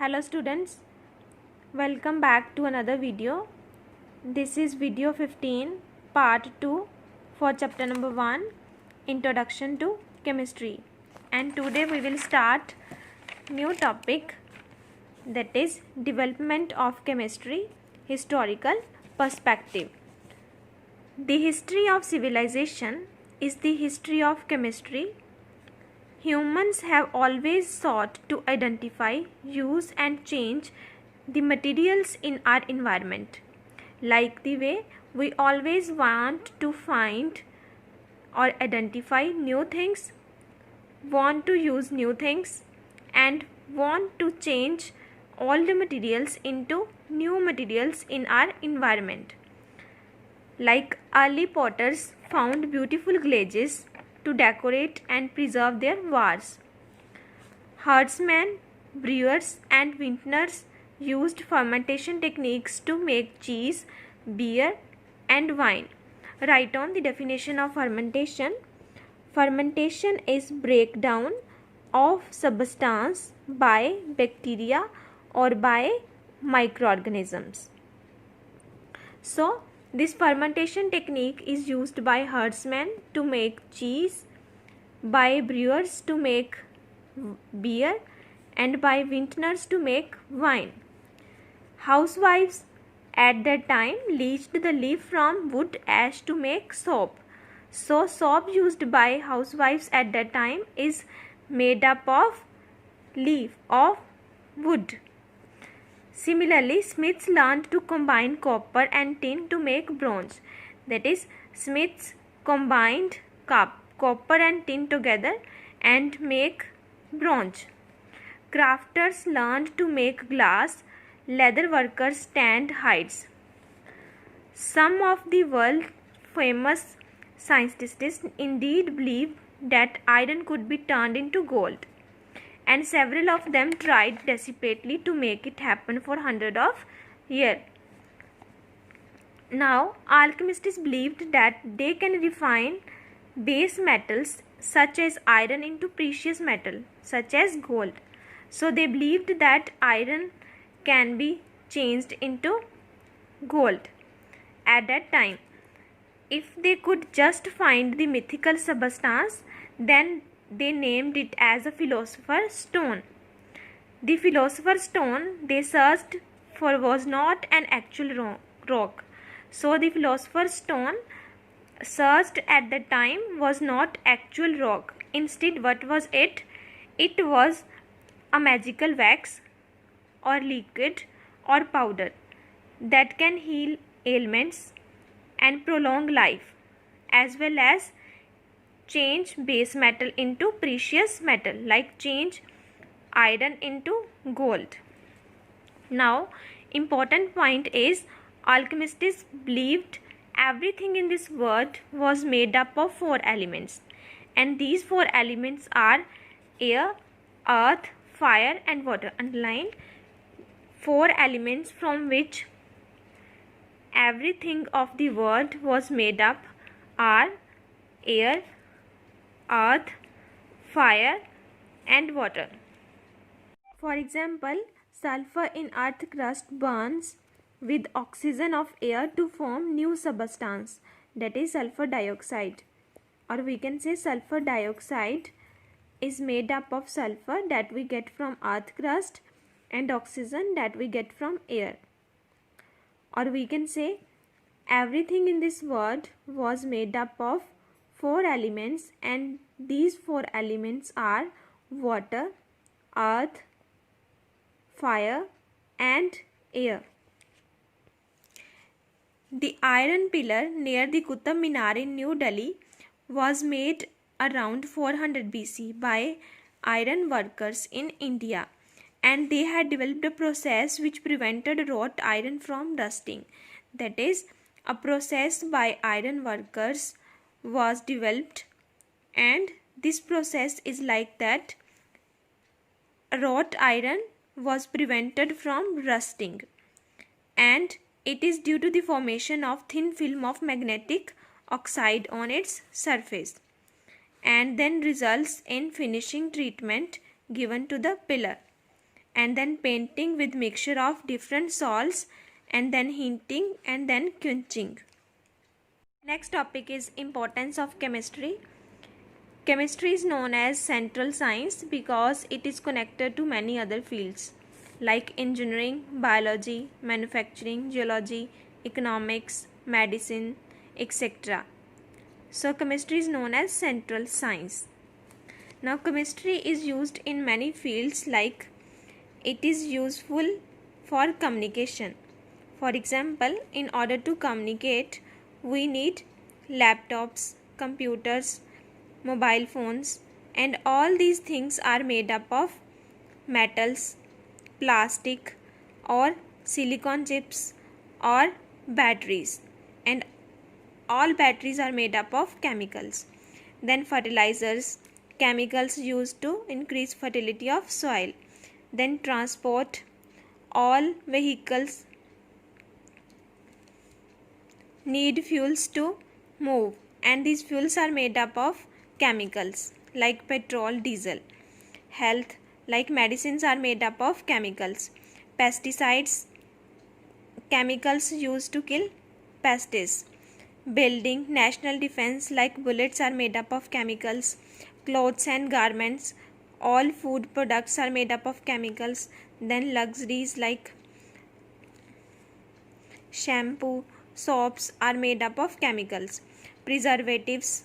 Hello students, welcome back to another video. This is video 15 part 2 for chapter number 1 Introduction to Chemistry, and today we will start new topic, that is Development of Chemistry, Historical Perspective. The history of civilization is the history of chemistry. Humans have always sought to identify, use and change the materials in our environment. Like the way we always want to find or identify new things, want to use new things, and want to change all the materials into new materials in our environment. Like early potters found beautiful glazes to decorate and preserve their wares. Herdsmen, brewers and vintners used fermentation techniques to make cheese, beer and wine. Write on the definition of fermentation. Fermentation is breakdown of substance by bacteria or by microorganisms. So, this fermentation technique is used by herdsmen to make cheese, by brewers to make beer, and by vintners to make wine. Housewives at that time leached the leaf from wood ash to make soap. So, soap used by housewives at that time is made up of leaf of wood. Similarly, smiths learned to combine copper and tin to make bronze. That is, smiths combined copper and tin together and make bronze. Crafters learned to make glass. Leather workers tanned hides. Some of the world famous scientists indeed believed that iron could be turned into gold, and several of them tried desperately to make it happen for hundreds of years. Now, alchemists believed that they can refine base metals such as iron into precious metal such as gold. So, they believed that iron can be changed into gold at that time. If they could just find the mythical substance, then they named it as a philosopher's stone. The philosopher's stone they searched for was not an actual rock. So the philosopher's stone searched at the time was not actual rock. Instead, what was it? It was a magical wax or liquid or powder that can heal ailments and prolong life, as well as change base metal into precious metal, like change iron into gold. Now, important point is, alchemists believed everything in this world was made up of 4 elements, and these 4 elements are air, earth, fire and water. Underline 4 elements from which everything of the world was made up are air, earth, fire and water. For example, sulfur in earth crust burns with oxygen of air to form new substance, that is sulfur dioxide, or we can say sulfur dioxide is made up of sulfur that we get from earth crust and oxygen that we get from air. Or we can say everything in this world was made up of 4 elements, and these 4 elements are water, earth, fire and air. The iron pillar near the Qutub Minar in New Delhi was made around 400 BC by iron workers in India, and they had developed a process which prevented wrought iron from rusting. That is, a process by iron workers was developed, and this process is like that wrought iron was prevented from rusting, and it is due to the formation of thin film of magnetic oxide on its surface, and then results in finishing treatment given to the pillar. and then painting with mixture of different salts, and then heating and then quenching. Next topic is importance of chemistry. Chemistry is known as central science because it is connected to many other fields like engineering, biology, manufacturing, geology, economics, medicine, etc. So chemistry is known as central science. Now chemistry is used in many fields, like it is useful for communication. For example, in order to communicate, we need laptops, computers, mobile phones, and all these things are made up of metals, plastic or silicon chips or batteries, and all batteries are made up of chemicals. Then fertilizers, chemicals used to increase fertility of soil. Then transport, all vehicles need fuels to move, and these fuels are made up of chemicals like petrol, diesel. Health, like medicines are made up of chemicals. Pesticides, chemicals used to kill pests. Building, national defense, like bullets are made up of chemicals. Clothes and garments, all food products are made up of chemicals. Then luxuries like shampoo, soaps are made up of chemicals. Preservatives,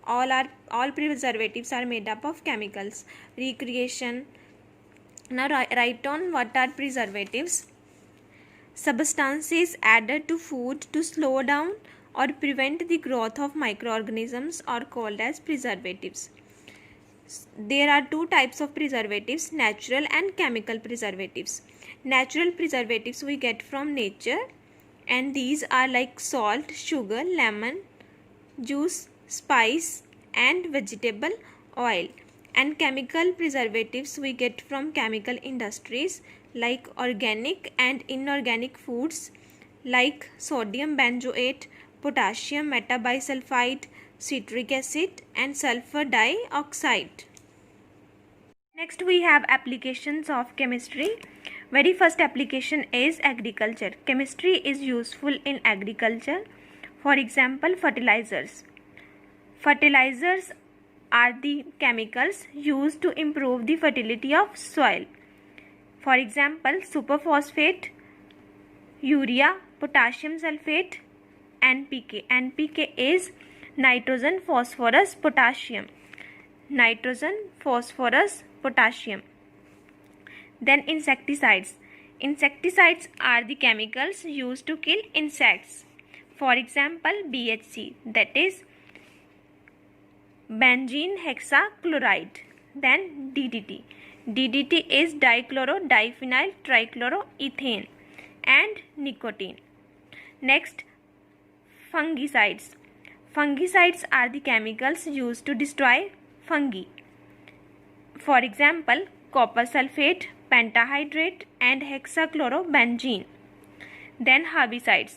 all preservatives are made up of chemicals. Recreation. Now write down what are preservatives. Substances added to food to slow down or prevent the growth of microorganisms are called as preservatives. There are two types of preservatives, natural and chemical preservatives. Natural preservatives we get from nature, and these are like salt, sugar, lemon juice, spice and vegetable oil. And chemical preservatives we get from chemical industries like organic and inorganic foods like sodium benzoate, potassium metabisulfite, citric acid and sulfur dioxide. Next we have applications of chemistry. Very first application is agriculture. Chemistry is useful in agriculture. For example, fertilizers. Fertilizers are the chemicals used to improve the fertility of soil. For example, superphosphate, urea, potassium sulfate, NPK. NPK is nitrogen, phosphorus, potassium. Nitrogen, phosphorus, potassium. Then insecticides. Insecticides are the chemicals used to kill insects. For example, BHC, that is benzene hexachloride. Then DDT. DDT is dichloro diphenyl trichloroethane and nicotine. Next, fungicides. Fungicides are the chemicals used to destroy fungi. For example, copper sulfate, pentahydrate and hexachlorobenzene. Then herbicides.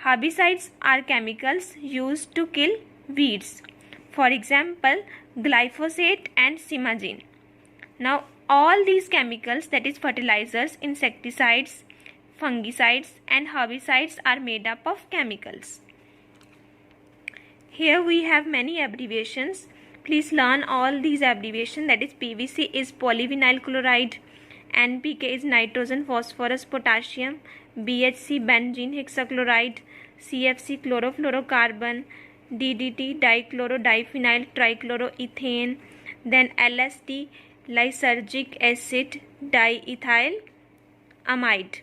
Herbicides are chemicals used to kill weeds. For example, glyphosate and simazine. Now all these chemicals, that is fertilizers, insecticides, fungicides and herbicides, are made up of chemicals. Here we have many abbreviations. Please learn all these abbreviations. That is PVC is polyvinyl chloride, NPK is nitrogen phosphorus potassium, BHC benzene hexachloride, CFC chlorofluorocarbon, DDT dichloro-diphenyl trichloroethane, then LSD lysergic acid diethyl amide,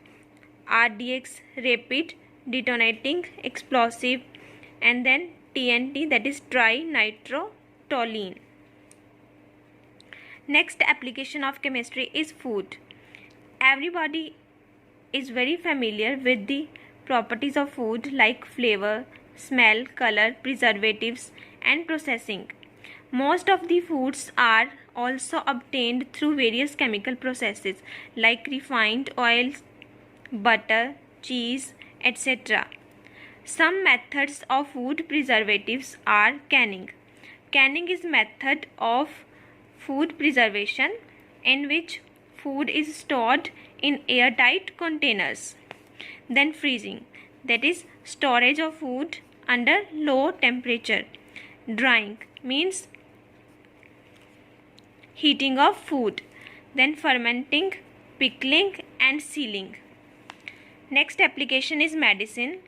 RDX rapid detonating explosive, and then TNT, that is trinitrotoluene. Next application of chemistry is food. Everybody is very familiar with the properties of food like flavor, smell, color, preservatives and processing. Most of the foods are also obtained through various chemical processes like refined oils, butter, cheese, etc. Some methods of food preservatives are canning. Canning is method of food preservation in which food is stored in airtight containers. Then freezing, that is storage of food under low temperature. Drying means heating of food. Then fermenting, pickling and sealing. Next application is medicine.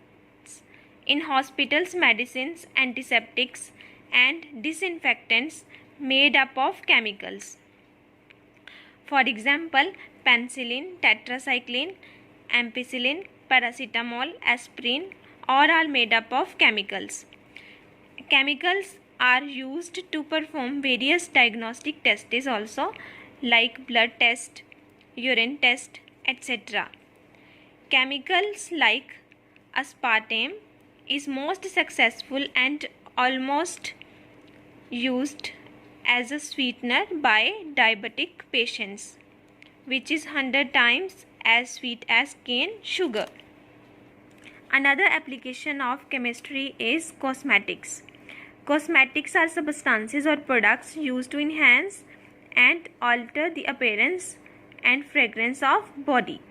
In hospitals, medicines, antiseptics and disinfectants made up of chemicals. For example, penicillin, tetracycline, ampicillin, paracetamol, aspirin, all are made up of chemicals. Chemicals are used to perform various diagnostic tests also, like blood test, urine test, etc. Chemicals like aspartame is most successful and almost used as a sweetener by diabetic patients, which is 100 times as sweet as cane sugar. Another application of chemistry is cosmetics. Cosmetics are substances or products used to enhance and alter the appearance and fragrance of body.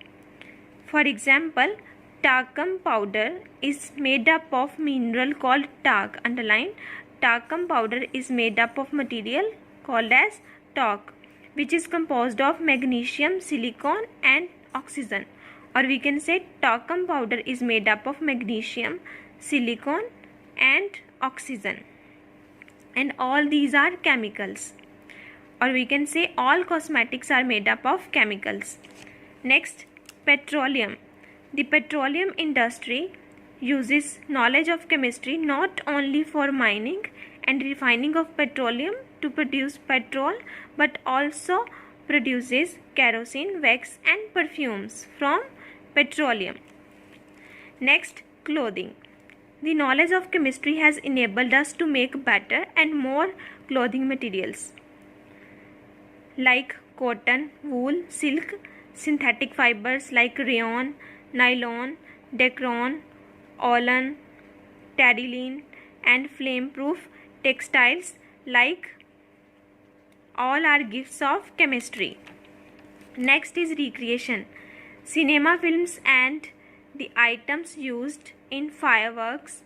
For example, talcum powder is made up of mineral called talc. Underline, talcum powder is made up of material called as talc, which is composed of magnesium, silicon and oxygen. Or we can say talcum powder is made up of magnesium, silicon and oxygen. And all these are chemicals. Or we can say all cosmetics are made up of chemicals. Next, petroleum. The petroleum industry uses knowledge of chemistry not only for mining and refining of petroleum to produce petrol, but also produces kerosene, wax and perfumes from petroleum. Next, clothing. The knowledge of chemistry has enabled us to make better and more clothing materials like cotton, wool, silk, synthetic fibers like rayon, nylon, dacron, woolen, terylene and flame-proof textiles like all are gifts of chemistry. Next is recreation. Cinema films and the items used in fireworks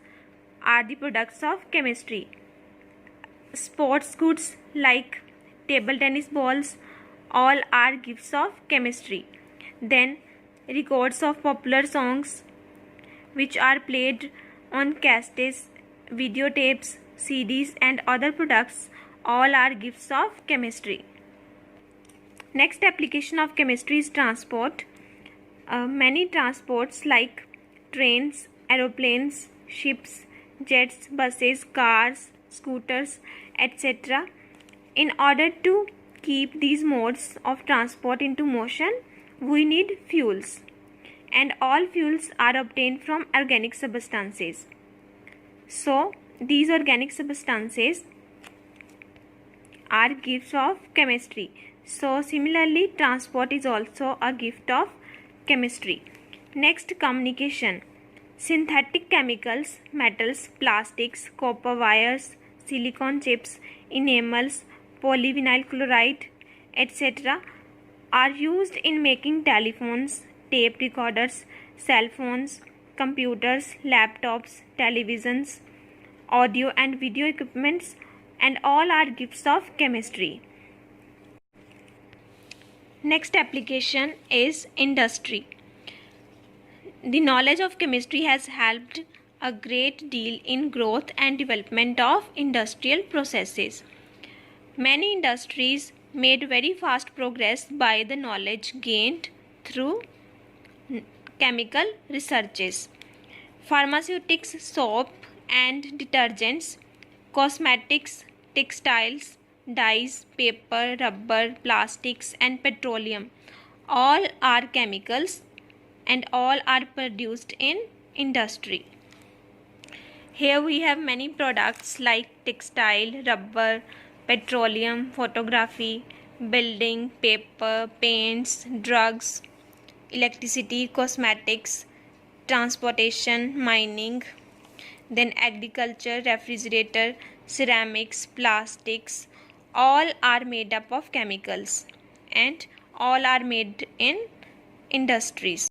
are the products of chemistry. Sports goods like table tennis balls all are gifts of chemistry. Then records of popular songs which are played on cassettes, videotapes, CDs and other products all are gifts of chemistry. Next application of chemistry is transport. Many transports like trains, aeroplanes, ships, jets, buses, cars, scooters, etc. In order to keep these modes of transport into motion, we need fuels. And all fuels are obtained from organic substances. So, these organic substances are gifts of chemistry. So, similarly, transport is also a gift of chemistry. Next, communication. Synthetic chemicals, metals, plastics, copper wires, silicon chips, enamels, polyvinyl chloride, etc. are used in making telephones, tape recorders, cell phones, computers, laptops, televisions, audio and video equipments, and all are gifts of chemistry. Next application is industry. The knowledge of chemistry has helped a great deal in growth and development of industrial processes. Many industries made very fast progress by the knowledge gained through chemical researches. Pharmaceutics, soap and detergents, cosmetics, textiles, dyes, paper, rubber, plastics and petroleum all are chemicals and all are produced in industry. Here we have many products like textile, rubber, petroleum, photography, building, paper, paints, drugs, electricity, cosmetics, transportation, mining, then agriculture, refrigerator, ceramics, plastics, all are made up of chemicals and all are made in industries.